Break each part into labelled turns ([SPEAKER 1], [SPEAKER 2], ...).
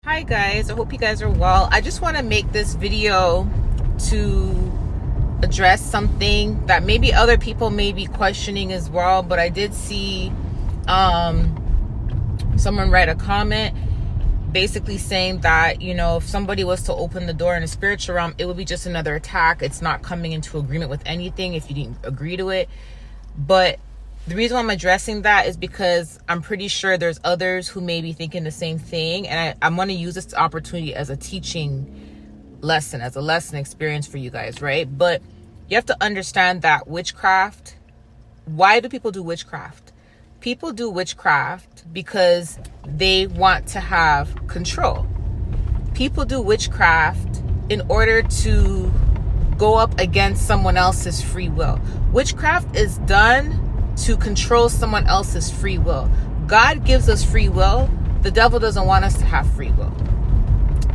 [SPEAKER 1] Hi guys, I hope you guys are well. I just want to make this video to address something that maybe other people may be questioning as well, but I did see someone write a comment basically saying that, if somebody was to open the door in a spiritual realm, it would be just another attack. It's not coming into agreement with anything if you didn't agree to it. But the reason why I'm addressing that is because I'm pretty sure there's others who may be thinking the same thing. And I'm going to use this opportunity as a teaching lesson, as a lesson experience for you guys, right? But you have to understand that witchcraft, why do people do witchcraft? People do witchcraft because they want to have control. People do witchcraft in order to go up against someone else's free will. Witchcraft is done to control someone else's free will. God gives us free will. The devil doesn't want us to have free will,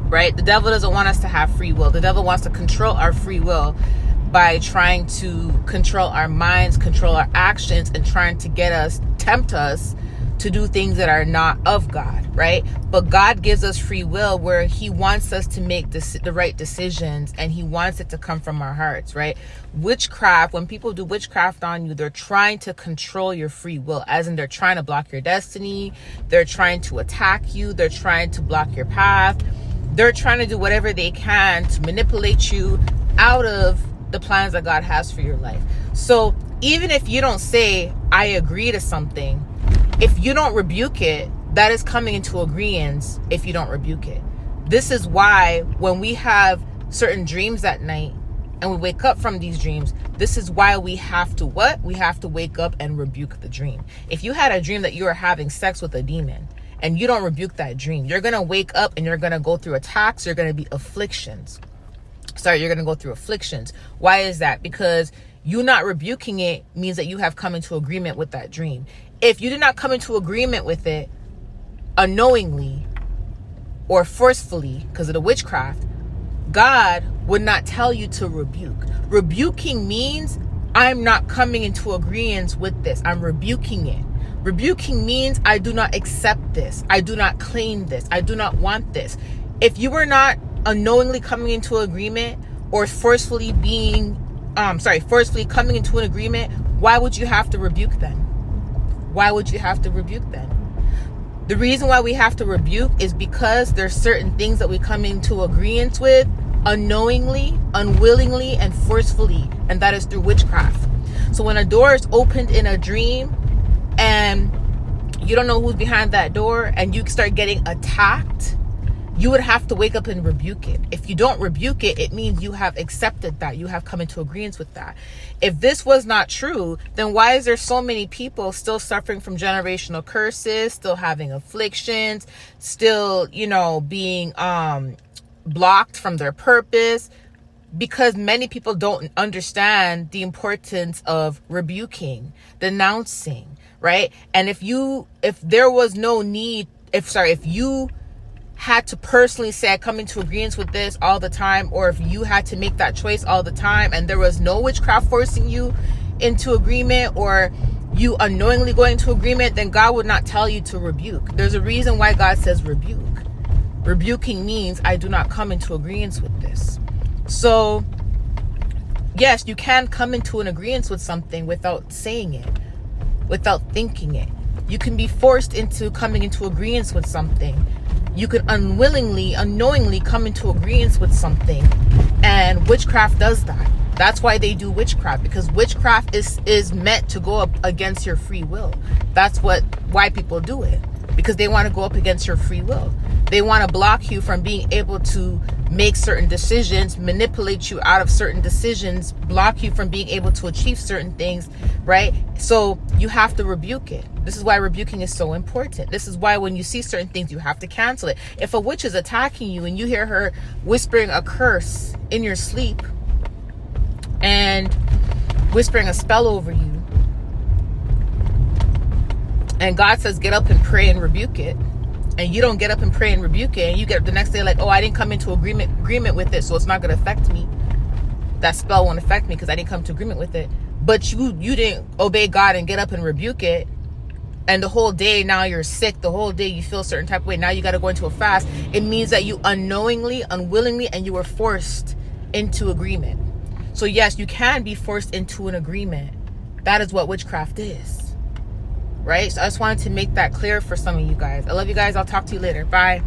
[SPEAKER 1] right? The devil doesn't want us to have free will. The devil wants to control our free will by trying to control our minds, control our actions, and trying to tempt us to do things that are not of God, right? But God gives us free will where he wants us to make the right decisions, and he wants it to come from our hearts, right? Witchcraft, when people do witchcraft on you, they're trying to control your free will, as in they're trying to block your destiny. They're trying to attack you. They're trying to block your path. They're trying to do whatever they can to manipulate you out of the plans that God has for your life. So even if you don't say, I agree to something, if you don't rebuke it, that is coming into agreement if you don't rebuke it. This is why when we have certain dreams at night and we wake up from these dreams, this is why we have to what? We have to wake up and rebuke the dream. If you had a dream that you were having sex with a demon and you don't rebuke that dream, you're going to wake up and you're going to go through attacks. You're going to be afflictions. You're going to go through afflictions. Why is that? Because you not rebuking it means that you have come into agreement with that dream. If you did not come into agreement with it unknowingly or forcefully because of the witchcraft, God would not tell you to rebuke. Rebuking means I'm not coming into agreement with this. I'm rebuking it. Rebuking means I do not accept this. I do not claim this. I do not want this. If you were not unknowingly coming into agreement or forcefully coming into an agreement, why would you have to rebuke then? Why would you have to rebuke then? The reason why we have to rebuke is because there's certain things that we come into agreement with unknowingly, unwillingly, and forcefully, and that is through witchcraft. So when a door is opened in a dream and you don't know who's behind that door and you start getting attacked, you would have to wake up and rebuke it. If you don't rebuke it, it means you have accepted that. You have come into agreement with that. If this was not true, then why is there so many people still suffering from generational curses, still having afflictions, still, being blocked from their purpose? Because many people don't understand the importance of rebuking, denouncing, right? And if you had to personally say I come into agreement with this all the time, or if you had to make that choice all the time and there was no witchcraft forcing you into agreement or you unknowingly going into agreement, then God would not tell you to rebuke. There's a reason why God says rebuke. Rebuking means I do not come into agreement with this. So yes, you can come into an agreement with something without saying it, without thinking it. You can be forced into coming into agreement with something. You can unknowingly come into agreement with something, and witchcraft does that. That's why they do witchcraft, because witchcraft is meant to go up against your free will. That's why people do it, because they want to go up against your free will. They want to block you from being able to make certain decisions, manipulate you out of certain decisions, block you from being able to achieve certain things, right? So you have to rebuke it. This is why rebuking is so important. This is why when you see certain things, you have to cancel it. If a witch is attacking you and you hear her whispering a curse in your sleep and whispering a spell over you, and God says get up and pray and rebuke it, and you don't get up and pray and rebuke it, and you get up the next day like, oh, I didn't come into agreement with it, so it's not going to affect me. That spell won't affect me because I didn't come to agreement with it. But you didn't obey God and get up and rebuke it. and the whole day now you're sick, the whole day you feel a certain type of way, now you got to go into a fast, it means that you unknowingly, unwillingly, and you were forced into agreement. So yes, you can be forced into an agreement. That is what witchcraft is, right? So I just wanted to make that clear for some of you guys. I love you guys. I'll talk to you later. Bye.